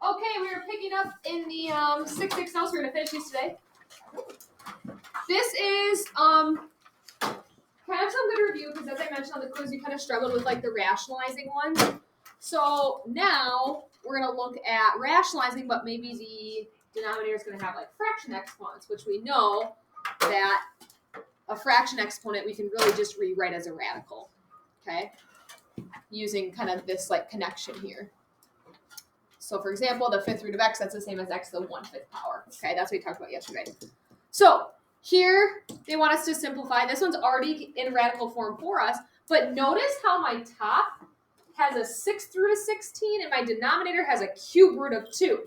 Okay, we are picking up in the 6-6 notes. We're going to finish these today. This is kind of some good review because, as I mentioned on the quiz, you kind of struggled with like the rationalizing one. So now we're going to look at rationalizing, but maybe the denominator is going to have like fraction exponents, which we know that a fraction exponent we can really just rewrite as a radical, okay, using kind of this like connection here. So for example, the 5th root of x, that's the same as x to the 1/5 power. Okay, that's what we talked about yesterday. So here they want us to simplify. This one's already in radical form for us, but notice how my top has a 6th root of 16 and my denominator has a cube root of 2.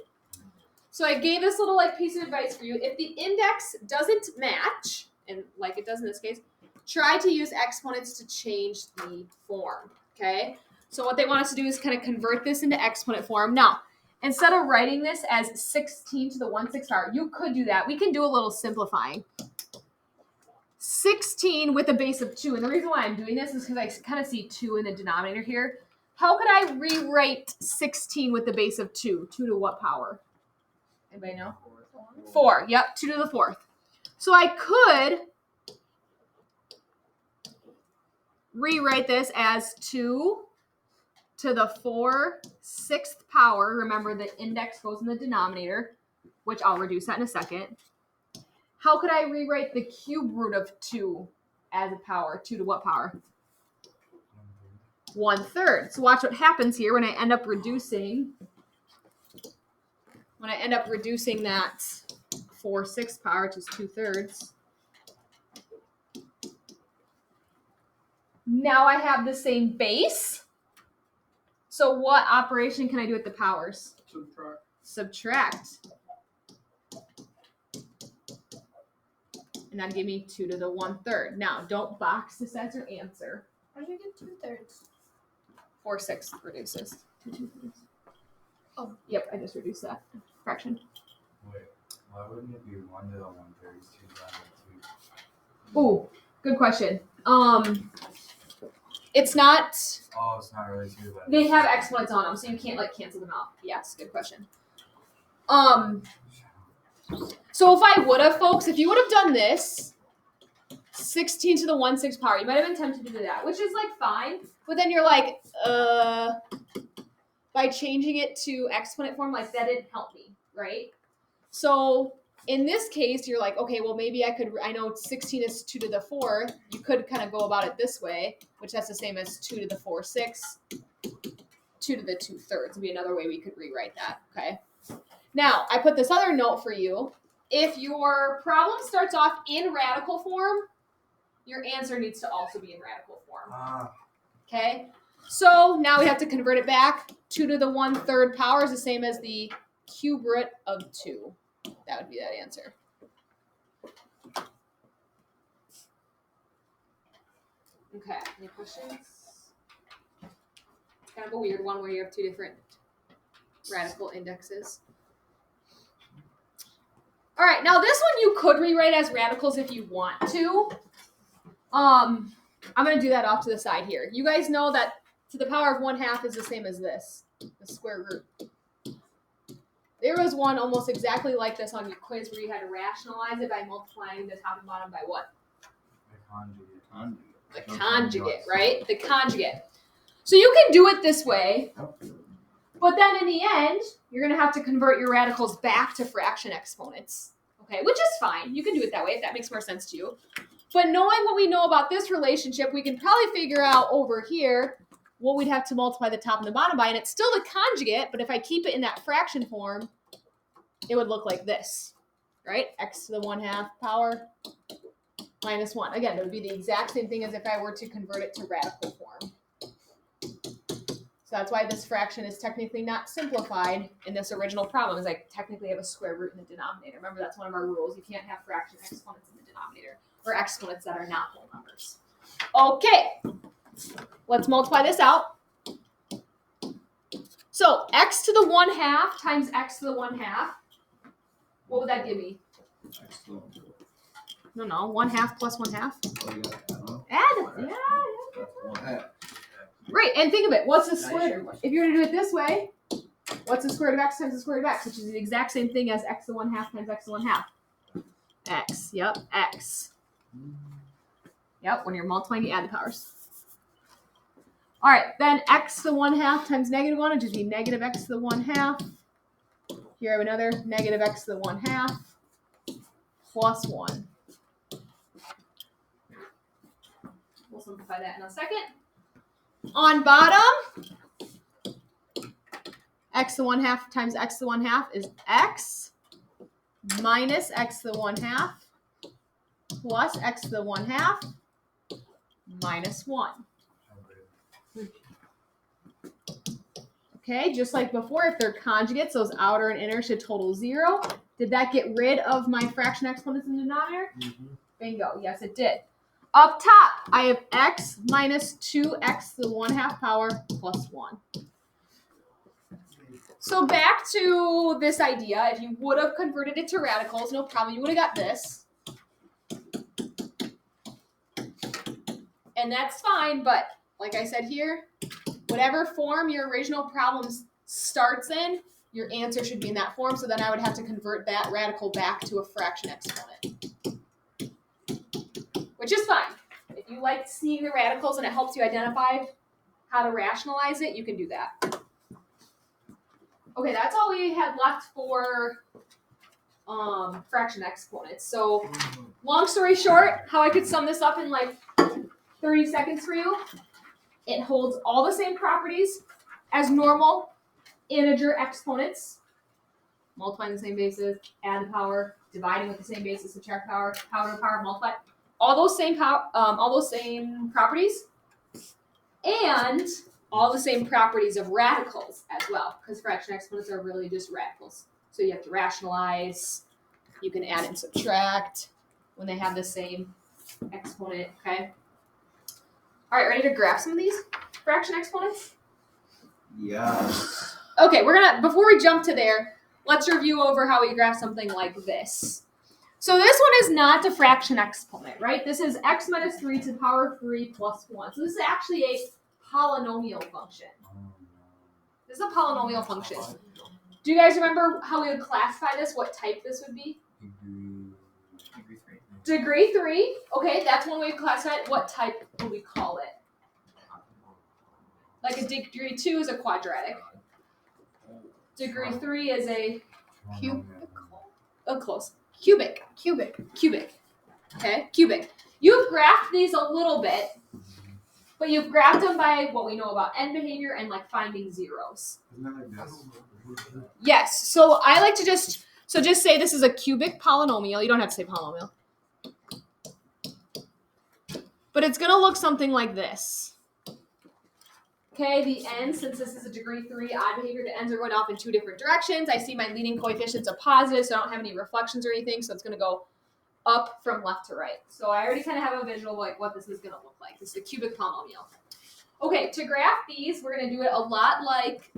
So I gave this little like piece of advice for you. If the index doesn't match, and like it does in this case, try to use exponents to change the form, okay? So what they want us to do is kind of convert this into exponent form. Now, instead of writing this as 16 to the 1/6 power, you could do that. We can do a little simplifying. 16 with a base of 2. And the reason why I'm doing this is because I kind of see 2 in the denominator here. How could I rewrite 16 with the base of 2? 2 to what power? Anybody know? 4. Yep, 2 to the 4th. So I could rewrite this as 2 to the 4/6 power. Remember, the index goes in the denominator, which I'll reduce that in a second. How could I rewrite the cube root of 2 as a power? 2 to what power? 1/3. So watch what happens here when I end up reducing. When I end up reducing that 4/6 power, which is 2/3. Now I have the same base. So what operation can I do with the powers? Subtract. And that'd give me 2 to the 1/3. Now, don't box this as your answer. How did you get 2/3? 4/6 reduces. Oh. Yep, I just reduced that fraction. Wait, why wouldn't it be 1 to the 1/3 divided by 2? Ooh, good question. It's not. Oh, it's not really 2. They have exponents on them, so you can't like cancel them out. Yes, good question. So if I would have, folks, if you would have done this, 16 to the 1/6 power, you might have been tempted to do that, which is like fine. But then you're like, by changing it to exponent form, like that didn't help me, right? So in this case, you're like, okay, well maybe I know 16 is 2 to the 4. You could kind of go about it this way, which that's the same as 2 to the 4/6. 2 to the 2/3 would be another way we could rewrite that, okay? Now, I put this other note for you. If your problem starts off in radical form, your answer needs to also be in radical form. Okay? So now we have to convert it back. 2 to the 1/3 power is the same as the cube root of 2. That would be that answer. Okay, any questions? It's kind of a weird one where you have 2 different radical indexes. All right, now this one you could rewrite as radicals if you want to. I'm going to do that off to the side here. You guys know that to the power of 1/2 is the same as this, the square root. There was one almost exactly like this on your quiz where you had to rationalize it by multiplying the top and bottom by what? The conjugate, right? The conjugate. So you can do it this way, but then in the end, you're going to have to convert your radicals back to fraction exponents, okay? Which is fine. You can do it that way if that makes more sense to you. But knowing what we know about this relationship, we can probably figure out over here what we'd have to multiply the top and the bottom by, and it's still the conjugate, but if I keep it in that fraction form, it would look like this, right? X to the 1/2 power minus 1. Again, it would be the exact same thing as if I were to convert it to radical form. So that's why this fraction is technically not simplified in this original problem, is I technically have a square root in the denominator. Remember, that's one of our rules. You can't have fraction exponents in the denominator, or exponents that are not whole numbers. Okay, let's multiply this out. So x to the 1/2 times x to the 1/2, what would that give me? No, 1/2 plus 1/2. Add. Yeah. Right, and think of it. What's the square root? If you were to do it this way, What's the square root of x times the square root of x, which is the exact same thing as x to the 1/2 times x to the 1/2. X, yep, x. Yep, when you're multiplying, you add the powers. All right, then x to the 1/2 times negative 1 would just be negative x to the 1/2. Here I have another negative x to the 1/2 plus 1. We'll simplify that in a second. On bottom, x to the 1/2 times x to the 1/2 is x minus x to the 1/2 plus x to the 1/2 minus 1. Okay, just like before, if they're conjugates, those outer and inner should total 0. Did that get rid of my fraction exponents in the denominator? Mm-hmm. Bingo, yes it did. Up top, I have x minus 2x to the 1/2 power plus 1. So back to this idea, if you would have converted it to radicals, no problem, you would have got this. And that's fine, but like I said here, whatever form your original problem starts in, your answer should be in that form, so then I would have to convert that radical back to a fraction exponent. Which is fine. If you like seeing the radicals and it helps you identify how to rationalize it, you can do that. Okay, that's all we had left for fraction exponents. So, long story short, how I could sum this up in like 30 seconds for you. It holds all the same properties as normal integer exponents. Multiplying the same basis, add the power, dividing with the same basis, subtract power, power to power, multiply. All those same properties, and all the same properties of radicals as well, because fraction exponents are really just radicals. So you have to rationalize. You can add and subtract when they have the same exponent. Okay. All right, ready to graph some of these fraction exponents? Yeah. Okay, before we jump to there, let's review over how we graph something like this. So this one is not a fraction exponent, right? This is x minus 3 to the power 3 plus 1. So this is actually a polynomial function. This is a polynomial function. Do you guys remember how we would classify this? What type this would be? Degree 3. Degree 3. Okay, that's one way to classify it. What type would we call it? Like a degree 2 is a quadratic. Degree 3 is a close. Cubic. Okay, cubic. You've graphed these a little bit, but you've graphed them by what we know about end behavior and like finding zeros. Isn't that like this? Yes. So I like to just say this is a cubic polynomial. You don't have to say polynomial. But it's going to look something like this. Okay, the ends, since this is a degree 3 odd behavior, the ends are going off in two different directions. I see my leading coefficients are positive, so I don't have any reflections or anything, so it's going to go up from left to right. So I already kind of have a visual of like what this is going to look like. This is a cubic polynomial. Okay, to graph these, we're going to do it a lot like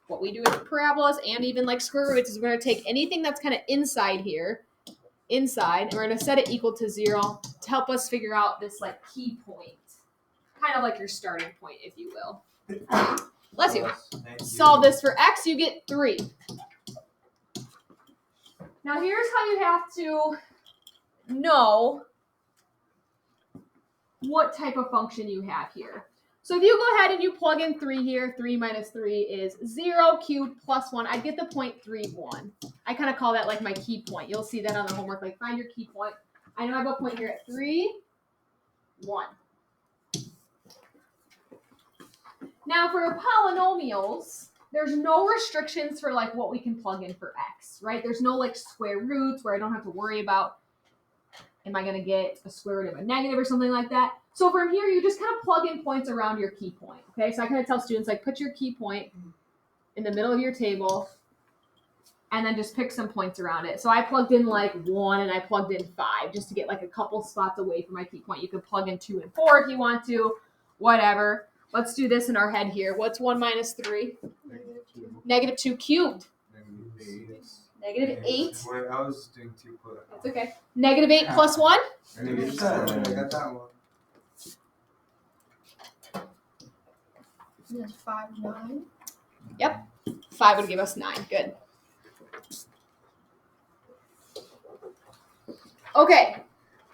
what we do with parabolas and even like square roots is we're going to take anything that's kind of inside here, and we're going to set it equal to 0 to help us figure out this like key point. Kind of like your starting point, if you will. Bless you. Solve this for x, you get 3. Now here's how you have to know what type of function you have here. So if you go ahead and you plug in 3 here, 3 minus 3 is 0 cubed plus 1. I get the point 3, 1. I kind of call that like my key point. You'll see that on the homework, like find your key point. I know I have a point here at 3, 1. Now for polynomials, there's no restrictions for like what we can plug in for x, right? There's no like square roots where I don't have to worry about, am I going to get a square root of a negative or something like that? So from here, you just kind of plug in points around your key point, okay? So I kind of tell students like put your key point in the middle of your table and then just pick some points around it. So I plugged in like 1 and I plugged in 5 just to get like a couple spots away from my key point. You could plug in 2 and 4 if you want to, whatever. Let's do this in our head here. What's 1 minus 3? Negative 2 cubed. Negative 8. Wait, I was doing 2 plus. That's okay. Negative 8 plus 1? I got that one. And then 5, 9. Yep. 5 would give us 9. Good. Okay.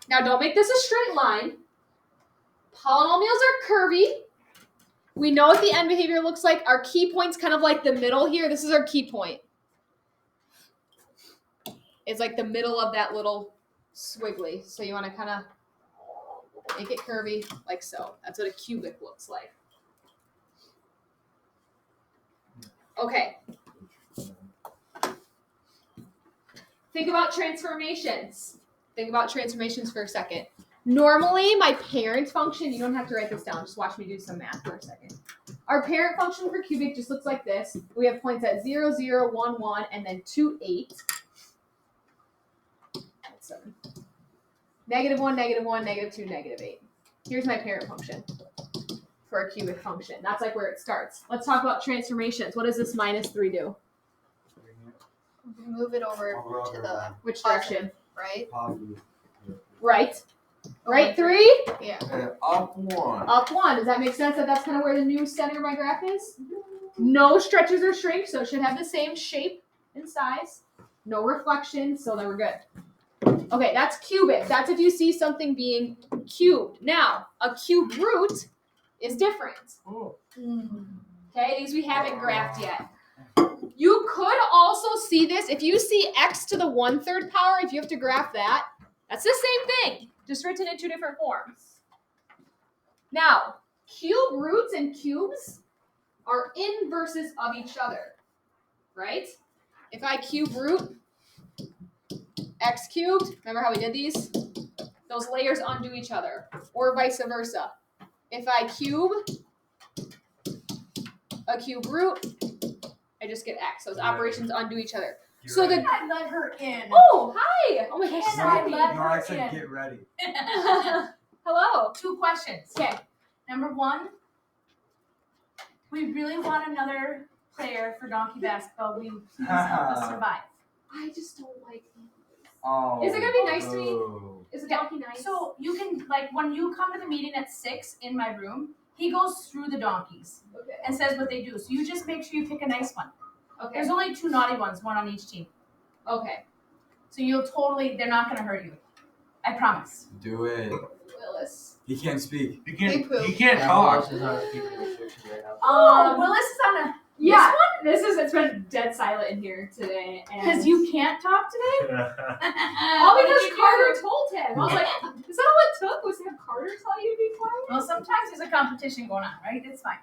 Now don't make this a straight line. Polynomials are curvy. We know what the end behavior looks like. Our key point's kind of like the middle here. This is our key point. It's like the middle of that little squiggly. So you want to kind of make it curvy like so. That's what a cubic looks like. Okay. Think about transformations. Think about transformations for a second. Normally, my parent function, you don't have to write this down, just watch me do some math for a second. Our parent function for cubic just looks like this. We have points at 0, 0, 1, 1, and then 2, 8. That's 7. -1, -1, -2, -8. Here's my parent function for a cubic function. That's like where it starts. Let's talk about transformations. What does this -3 do? Move it over to the Which direction? right. Right. Right 3? Yeah. Up 1. Up 1. Does that make sense that that's kind of where the new center of my graph is? No stretches or shrinks, so it should have the same shape and size. No reflection, so then we're good. Okay, that's cubic. That's if you see something being cubed. Now, a cube root is different. Okay, these we haven't graphed yet. You could also see this, if you see x to the 1/3 power, if you have to graph that, that's the same thing, just written in 2 different forms. Now, cube roots and cubes are inverses of each other, right? If I cube root x cubed, remember how we did these? Those layers undo each other, or vice versa. If I cube a cube root, I just get x. Those operations undo each other. So the I let her in. oh hi! Oh my gosh, Can sorry. I let No, I her said in? get ready. Hello. 2 questions. Okay. Number 1, we really want another player for donkey basketball. Will you please help us survive? I just don't like animals. Oh. Is it gonna be nice to me? boo. Is it Yeah, donkey nice? So you can, like, when you come to the meeting at 6 in my room, he goes through the donkeys okay. and says what they do. So you just make sure you pick a nice one. Okay. There's only 2 naughty ones, one on each team. Okay. So they're not gonna hurt you. I promise. Do it. Willis. He can't speak. He Big poop. can't talk. Willis is on a Yeah. It's been dead silent in here today. because you can't talk today. All What because did you Carter do? told him. I was like, is that all it took? Was to have Carter tell you to be quiet? Well, sometimes there's a competition going on, right? It's fine.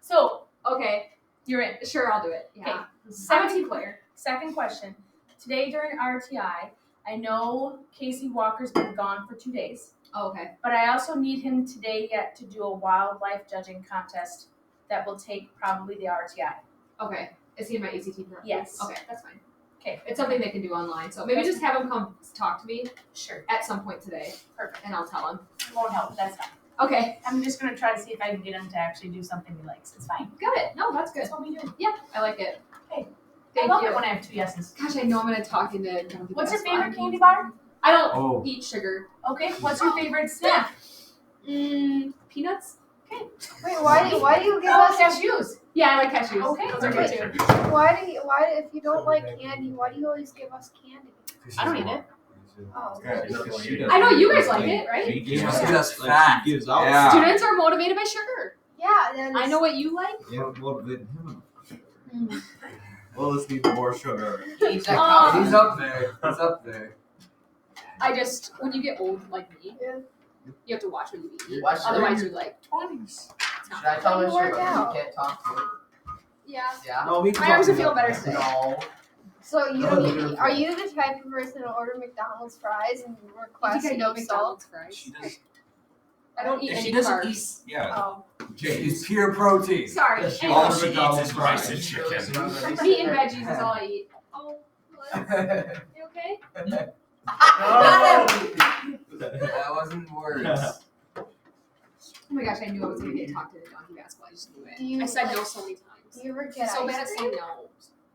So Okay. you're in. Sure, I'll do it. Yeah. Okay. I'm a Second team player. Second question. Today during RTI, I know Casey Walker's been gone for 2 days, Oh, okay. but I also need him today yet to do a wildlife judging contest that will take probably the RTI. Okay. Is he in my ACT program? Yes. Okay, that's fine. Okay. It's something they can do online. So maybe just have him come talk to me Sure. at some point today, Perfect. and I'll tell him. It won't help. That's fine. Okay. I'm just gonna try to see if I can get him to actually do something he likes. It's fine. Got it. No, that's good. That's what we do. Yeah, I like it. Hey, Thank I love you. it when I have 2 yeses. Gosh, I know I'm gonna talk into donkey What's your basketball. favorite candy bar? I don't Oh. eat sugar. Okay. What's your favorite snack? Peanuts. Okay. Wait, why do you give Oh, us? cashews. Yeah, I like cashews. Okay. Those are good too. Why if you don't like candy, why do you always give us candy? I don't eat it. Oh, I know you guys like it, right? He wants to get us fat. Gives out. Yeah. Students are motivated by sugar. yeah. Then I know what you like. Yeah, motivating him. Mm. Well, let's need more sugar. He's up there. He's up there. I just when you get old like me, Yeah. you have to watch what you eat. Watch Otherwise, you're like, 20s. Should I tell You her work you out. can't talk to her? yeah. Yeah. No, we can My arms talk are feeling about better that. today. No. So you No, don't neither eat, of are them. you the type of person to order McDonald's fries and You request think I no eat salt? McDonald's fries? She does. I don't eat If she any doesn't carbs. eat, yeah. Oh. He's pure protein. Sorry. Yes, she Anyway, All she eats is rice and chicken. meat and veggies is all I eat. Oh, what? You okay? That wasn't words. Oh my gosh, I knew I was gonna get talked into donkey basketball. I just knew it. Do you I said no like- so many Do times. you ever get So ice bad at cream? saying no.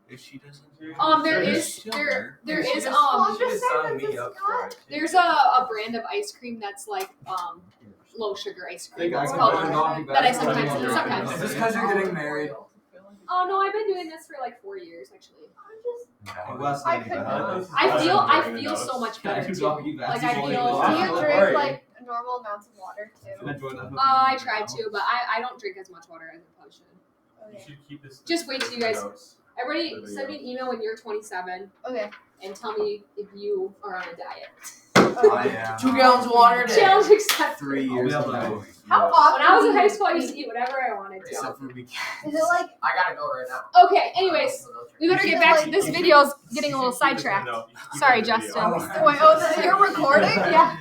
If she doesn't. There There's is sugar. there is She just just saying signed that's me up not- for it. there's a brand of ice cream that's like low sugar ice cream. It's called That that I sometimes eat sometimes. Is this because you're getting married? Oh no, I've been doing this for like 4 years actually. I could not. I feel so much better too. Like I Do feel. you drink like normal amounts of water too? I try to, but I don't drink as much water as I probably should. Okay. You should keep this. Just wait till you guys. Everybody, send me an email when you're 27 Okay. and tell me if you are on a diet. I am 2 gallons of water a day. Challenge accepted. 3 years ago. How often? When I was in do high you school, I used to eat? eat whatever I wanted to. Except for weekends. Is it like I gotta go right now. Okay, anyways, we better get back to this video's getting a little sidetracked. Sorry, Justin. wait? Oh, you're recording? Yeah.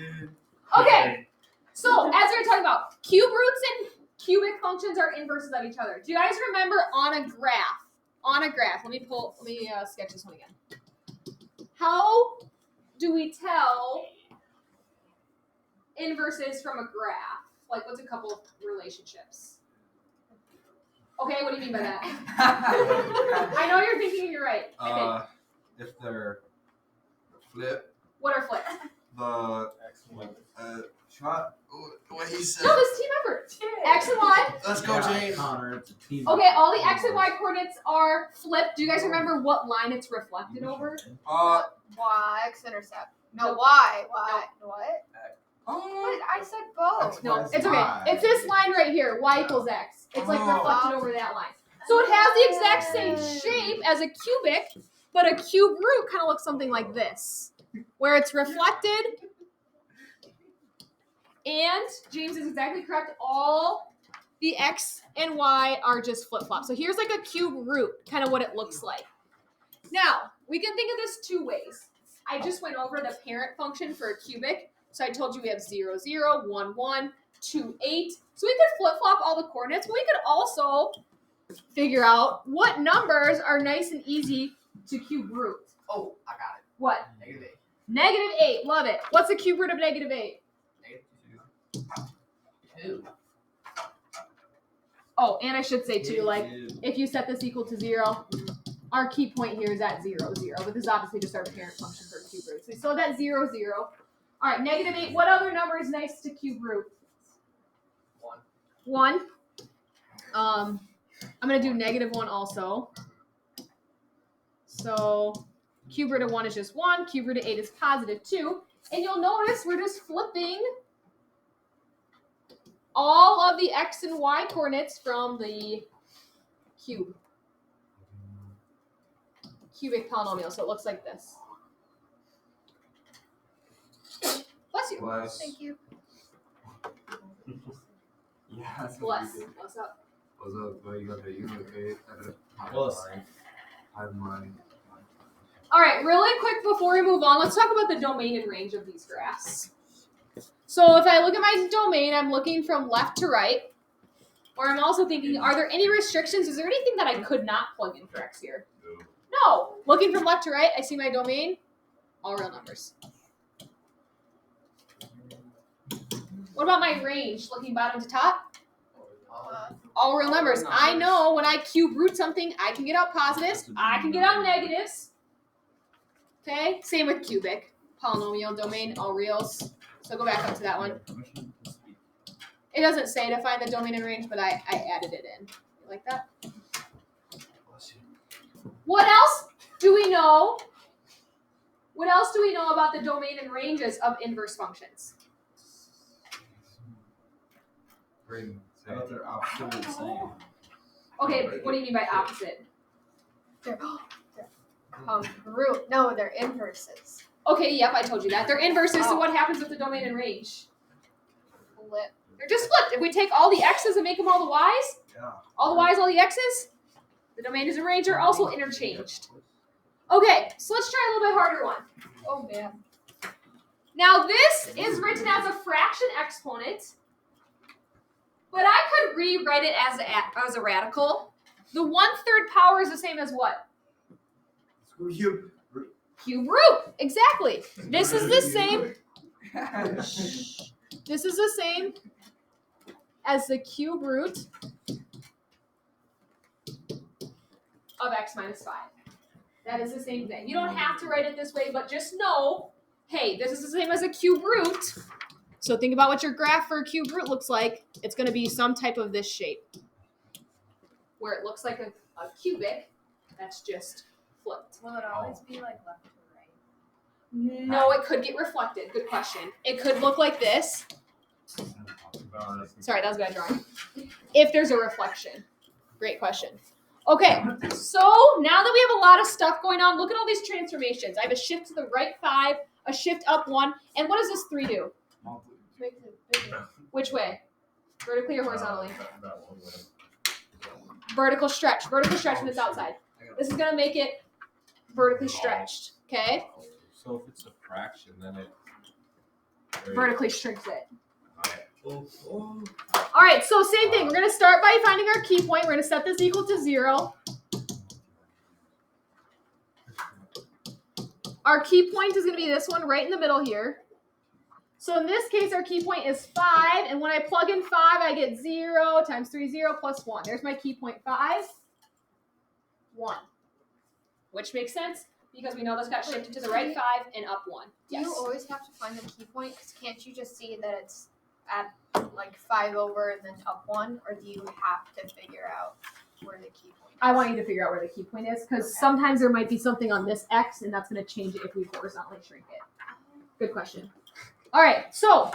Okay, so as we were talking about, cube roots and cubic functions are inverses of each other. Do you guys remember on a graph? Let me sketch this one again. How do we tell inverses from a graph? Like, what's a couple of relationships? Okay, what do you mean by that? I know you're thinking you're right. I think. If they're flip, What are flips? the shot. What he said. No, this team effort. X and Y. Let's go, Jane. Connor, it's a team. Okay, all the X and Y coordinates are flipped. Do you guys remember what line it's reflected over? Y x-intercept? No, Y. What? Oh. What? I said both. No, That's it's okay. Y. It's this line right here. Y equals X. It's like Oh. reflected over that line. So it has the exact same shape as a cubic, but a cube root kind of looks something like this, where it's reflected. And James is exactly correct. All the X and Y are just flip-flops. So here's like a cube root, kind of what it looks like. Now, we can think of this 2 ways. I just went over the parent function for a cubic. So I told you we have 0, 0, 1, 1, 2, 8. So we could flip-flop all the coordinates, but we could also figure out what numbers are nice and easy to cube root. Oh, I got it. What? -8. -8. Love it. What's the cube root of -8? -2. Oh, and I should say too, like, if you set this equal to 0, our key point here is at 0, 0. But this is obviously just our parent function for a cube root. So we still got 0, 0. All right, -8. What other number is nice to cube root? 1. I'm going to do -1 also. So cube root of 1 is just 1. Cube root of 8 is +2. And you'll notice we're just flipping all of the X and Y coordinates from the cubic polynomial. So it looks like this. Bless you. Bless. Thank you. Yeah. That's Bless. what we did. What's up? What's up? Well, you got the unit, okay? Bless. I have mine. All right, really quick before we move on, let's talk about the domain and range of these graphs. So if I look at my domain, I'm looking from left to right. Or I'm also thinking, are there any restrictions? Is there anything that I could not plug in for X here? No. Looking from left to right, I see my domain, all real numbers. What about my range? Looking bottom to top, all real numbers. I know when I cube root something, I can get out positives, I can get out negatives. Okay, same with cubic, polynomial, domain, all reals. So go back up to that one. It doesn't say to find the domain and range, but I added it in. You like that? What else do we know? What else do we know about the domain and ranges of inverse functions? I thought they're opposite and same. Okay, what do you mean by opposite? They're root. No, they're inverses. Okay, yep, I told you that. They're inverses, so what happens with the domain and range? Flip. They're just flipped. If we take all the x's and make them all the y's, Yeah. all the y's, all the x's, the domain and range are also interchanged. Okay, so let's try a little bit harder one. Oh man. Now this is written as a fraction exponent, but I could rewrite it as a radical. The 1/3 power is the same as what? You. Cube root. Exactly. This is the same. This is the same as the cube root of x minus 5. That is the same thing. You don't have to write it this way, but just know, hey, this is the same as a cube root. So think about what your graph for a cube root looks like. It's going to be some type of this shape. where it looks like a cubic, that's just flipped. Will it always be like left to right? No, it could get reflected. Good question. It could look like this. Sorry, that was bad drawing. If there's a reflection. Great question. Okay, so now that we have a lot of stuff going on, look at all these transformations. I have a shift to the right 5, a shift up 1, and what does this 3 do? Makes it bigger. Which way? Vertically or horizontally? That one way. Vertical stretch from this outside. This is gonna make it vertically stretched, okay? So if it's a fraction, then it Vertically shrinks it. Oh. All right, so same thing. We're gonna start by finding our key point. We're gonna set this equal to 0. Our key point is gonna be this one right in the middle here. So in this case, our key point is 5, and when I plug in 5, I get 0 times 3, 0 plus 1. There's my key point 5, 1. Which makes sense because we know this got shifted to the right 5 and up 1. Do Yes. you always have to find the key point? Because can't you just see that it's at like 5 over and then up 1, or do you have to figure out where the key point is? I want you to figure out where the key point is because sometimes there might be something on this X and that's going to change it if we horizontally shrink it. Good question. All right, so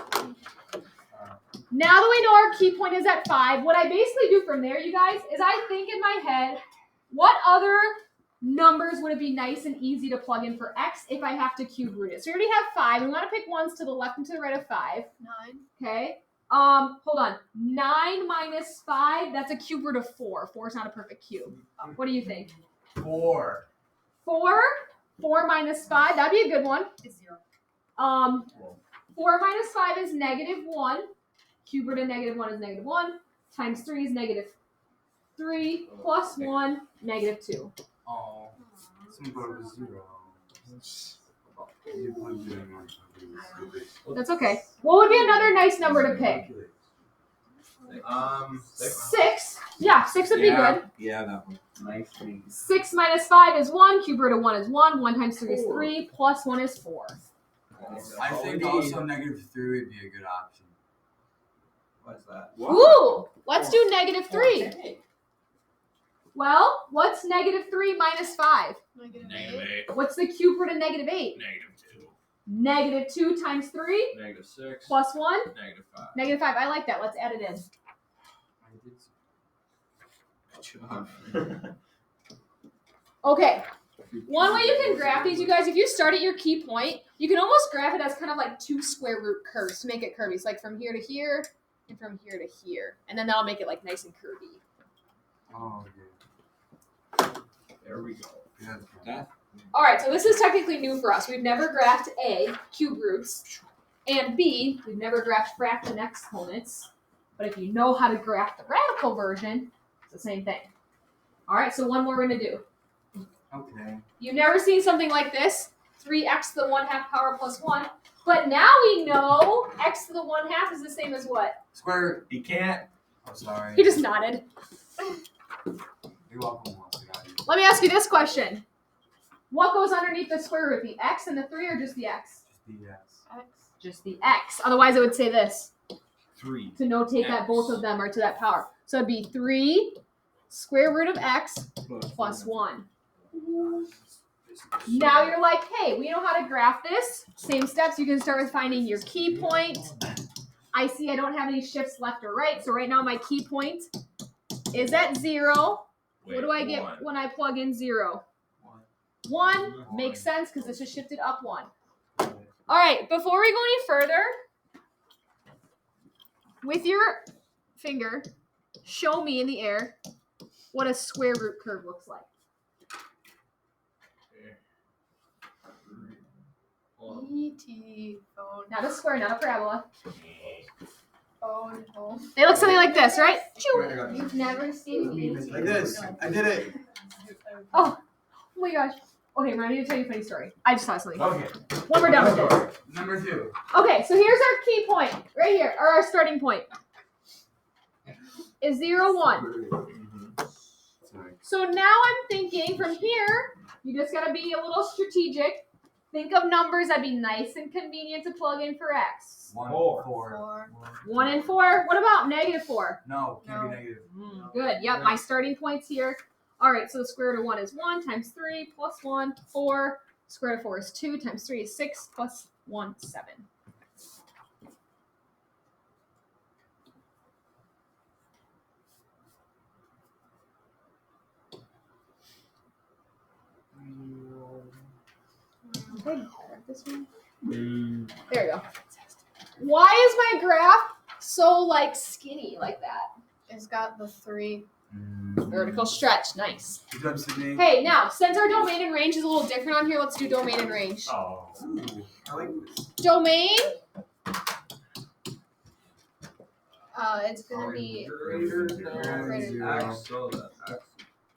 now that we know our key point is at 5, what I basically do from there, you guys, is I think in my head, what other numbers would it be nice and easy to plug in for X if I have to cube root it? So we already have 5. We want to pick ones to the left and to the right of 5. 9. Okay. Hold on. 9 minus 5, that's a cube root of 4. 4 is not a perfect cube. What do you think? 4. 4? 4 minus 5, that'd be a good one. It's 0. 4 minus 5 is -1. Cube root of -1 is -1. Times 3 is -3. Plus 1, -2. Oh, some go to 0. You plugged it in one. That's okay. What would be another nice number to pick? 6. Yeah, 6 would be good. Yeah, that one. Nice thing. 6 minus 5 is 1. Cube root of 1 is 1. 1 times 3 is 3. Plus 1 is 4. I think also -3 would be a good option. What's that? Ooh, let's do -3. Well, what's -3 minus 5? -8. -8. What's the cube root of -8? -2. -2 times 3 -6. plus 1? -5. -5. I like that. Let's add it in. Good job. Okay. One way you can graph these, you guys, if you start at your key point, you can almost graph it as kind of like 2 square root curves to make it curvy. So like from here to here and from here to here. And then that'll make it like nice and curvy. Oh, There we go. yeah. That All right, so this is technically new for us. We've never graphed A, cube roots, and B, we've never graphed fraction exponents. But if you know how to graph the radical version, it's the same thing. All right, so one more we're going to do. Okay. You've never seen something like this, 3x to the 1/2 power plus 1. But now we know x to the 1/2 is the same as what? Square. he can't. Oh, sorry. He just nodded. You're welcome. Once we got you. Let me ask you this question. What goes underneath the square root, the x and the 3 or just the x? Just the yes. X. Just the x. Otherwise, it would say this. 3. To notate that both of them are to that power. So it'd be 3 square root of x plus 1. Now you're like, hey, we know how to graph this. Same steps. You can start with finding your key point. I see I don't have any shifts left or right. So right now my key point is at 0. What do I get when I plug in 0? 1 makes sense because this is shifted up 1. All right, before we go any further, with your finger, show me in the air what a square root curve looks like. E.T. phone. Not a square, not a parabola. Phone. Home. They look something like this, right? You've never seen E.T. Like this. I did it. Oh my gosh. Okay, Ryan, I need to tell you a funny story. I just saw something. Okay. When we're done with this. Number 2. Okay, so here's our key point right here, or our starting point. Is 0, 1. Sorry. So now I'm thinking from here, you just gotta be a little strategic. Think of numbers that'd be nice and convenient to plug in for x. 1, Four. 4. 1 and 4. What about -4? No, can't No. be negative. Good. Yep, my starting point's here. All right, so the square root of 1 is 1 times 3 plus 1, 4. Square root of 4 is 2 times 3 is 6 plus 1, 7. This one. There you go. Why is my graph so like skinny like that? It's got the 3. Vertical stretch, nice. Good job, Sydney. Hey, now since our domain and range is a little different on here, let's do domain and range. Oh. Ooh, I like this. Domain. It's gonna be Greater than Greater than Zero. So that X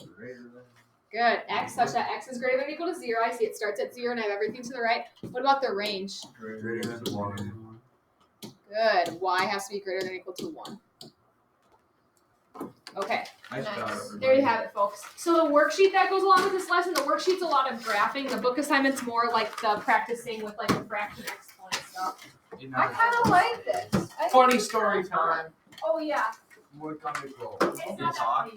is greater than. Good. X such that x is greater than or equal to 0. I see it starts at 0 and I have everything to the right. What about the range? Greater than 1. Good. Y has to be greater than or equal to 1. Okay. Nice job, Nice. everybody. There you have it, folks. So the worksheet that goes along with this lesson, the worksheet's a lot of graphing. The book assignment's more like the practicing with like the fraction exponent stuff. I kind of like this. Funny story time. Oh yeah. Muy cómico. It's not that funny.